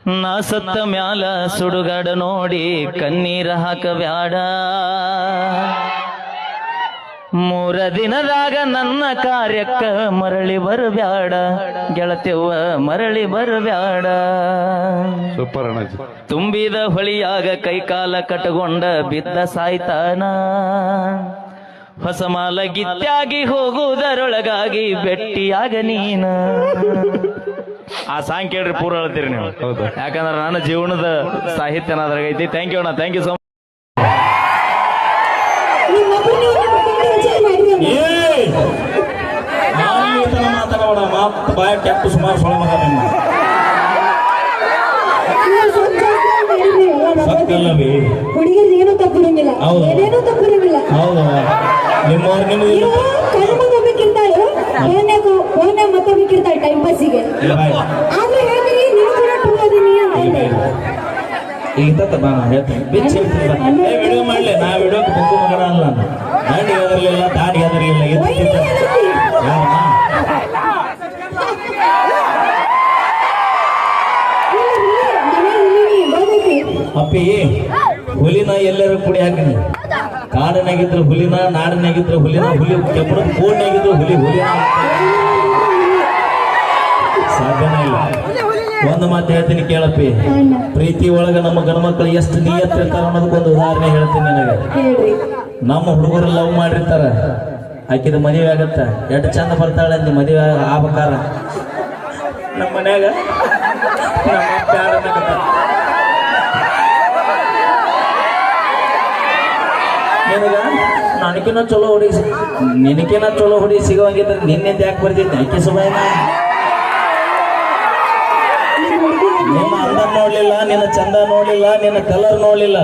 ನಾ ಸತ್ತ ಮ್ಯಾಲ ಸುಡುಗಾಡ ನೋಡಿ ಕಣ್ಣೀರ ಹಾಕಬ್ಯಾಡ. 3 ದಿನದಾಗ ನನ್ನ ಕಾರ್ಯಕ್ಕ ಮರಳಿ ಬರಬ್ಯಾಡ ಗೆಳತಿವ್ವ, ಮರಳಿ ಬರಬ್ಯಾಡ. ಸೂಪರ್ ಅಣ್ಣ. ತುಂಬಿದ ಹೊಳಿಯಾಗ ಕೈಕಾಲ ಕಟ್ಟಗೊಂಡ ಬಿದ್ದ ಸಾಯ್ತಾನ. ಹೊಸ ಮಾಲ ಗಿತ್ಯಾಗಿ ಹೋಗುವುದರೊಳಗಾಗಿ ಬೆಟ್ಟಿಯಾಗ ನೀನ. ಆ ಸಾಂಗ್ ಕೇಳ್ರಿ ಪೂರ ಹೇಳ್ತೀರಿ ನೀವು. ಹೌದು, ಯಾಕಂದ್ರೆ ನನ್ನ ಜೀವನದ ಸಾಹಿತ್ಯನ ಅದ್ರಾಗ ಐತಿ. ಥ್ಯಾಂಕ್ ಯು ಅಣ್ಣ, ಥ್ಯಾಂಕ್ ಯು ಸೊ ಮಚ್. ಮಾತಾಡೋಣ ಮಾತು ಬಾಯ ಕೆಟ್ಟು ಸುಮಾರು ಸೊಳ ಮಗ ಹುಡುಗಿರ್ ಏನು ತಪ್ಪಿರಂಗಿಲ್ಲ, ಏನೇನು ತಪ್ಪಿರಂಗಿಲ್ಲ. ಹೌದು, ನಿಮ್ಮವ್ರು ನಿಮ್ಗೆ ಹೋಗ್ಬೇಕಿರ್ತಾಳು, ಫೋನ್ ಮತ್ತೊಬ್ಬಕ್ಕಿರ್ತಾಳೆ ಟೈಮ್ ಪಾಸಿಗೆ. ಆದ್ರೆ ಹೇಳ್ತೀನಿ ನೀವು ಕೂಡ ಟೂ ಅದೀನಿ ಅಂತ. ಈಗ ಬಾ ಹೇಳ್ತೀನಿ ವಿಡಿಯೋ ಮಾಡ್ಲಿ. ನಾ ವಿಡಿಯೋಕ್ಕೆ ಬುಕ್ಕು ಮಗನ ಅಲ್ಲ, ನಾಡಿ ಅದರಲಿಲ್ಲ ತಾಡಿ ಅದರಲಿಲ್ಲ. ಅಪ್ಪಿ ಹುಲಿನ ಎಲ್ಲರೂ ಕುಡಿ ಹಾಕಿನಿ. ಕಾಡಿನಾಗಿದ್ರು ಹುಲಿನ, ನಾಡಿನಾಗಿದ್ರು ಹುಲಿನ, ಹುಲಿ ಕೆಬ್ಬರ ಕೋಡ್ನಾಗಿದ್ರು ಹುಲಿನ ಸಾಧ್ಯನೇ ಇಲ್ಲ. ಒಂದು ಮಾತು ಹೇಳ್ತೀನಿ ಕೇಳಪ್ಪಿ, ಪ್ರೀತಿ ಒಳಗ ನಮ್ಮ ಗಂಡ್ಮಕ್ಳು ಎಷ್ಟು ನಿಯತ್ತಿರ್ತಾರ ಅನ್ನೋದಕ್ಕೊಂದು ಉದಾಹರಣೆ ಹೇಳ್ತೀನಿ ನನಗೆ. ನಮ್ಮ ಹುಡುಗರು ಲವ್ ಮಾಡಿರ್ತಾರ, ಆಕಿದ ಮದುವೆ ಆಗತ್ತ, ಎಷ್ಟು ಚಂದ ಬರ್ತಾಳೆ ಅಂದ ಮದುವೆ ಆಗ್ಬೇಕಾರ ನಮ್ಮ ಮನ್ಯಾಗ ನನಕಿನ ಚಲೋ ಹುಡುಗಿ, ನಿನಕಿನ ಚಲೋ ಹುಡುಗಿ ಸಿಗೋವಾಗಿದ್ರೆ ನಿನ್ನೆಂದ ಯಾಕೆ ಬರ್ತಿದ್ದೆ? ಆಕೆ ಸುಮಾಯಿನ ನಿಮ್ಮ ಅಂದ ನೋಡ್ಲಿಲ್ಲ, ನಿನ್ನ ಚಂದ ನೋಡ್ಲಿಲ್ಲ, ನಿನ್ನ ಕಲರ್ ನೋಡ್ಲಿಲ್ಲ.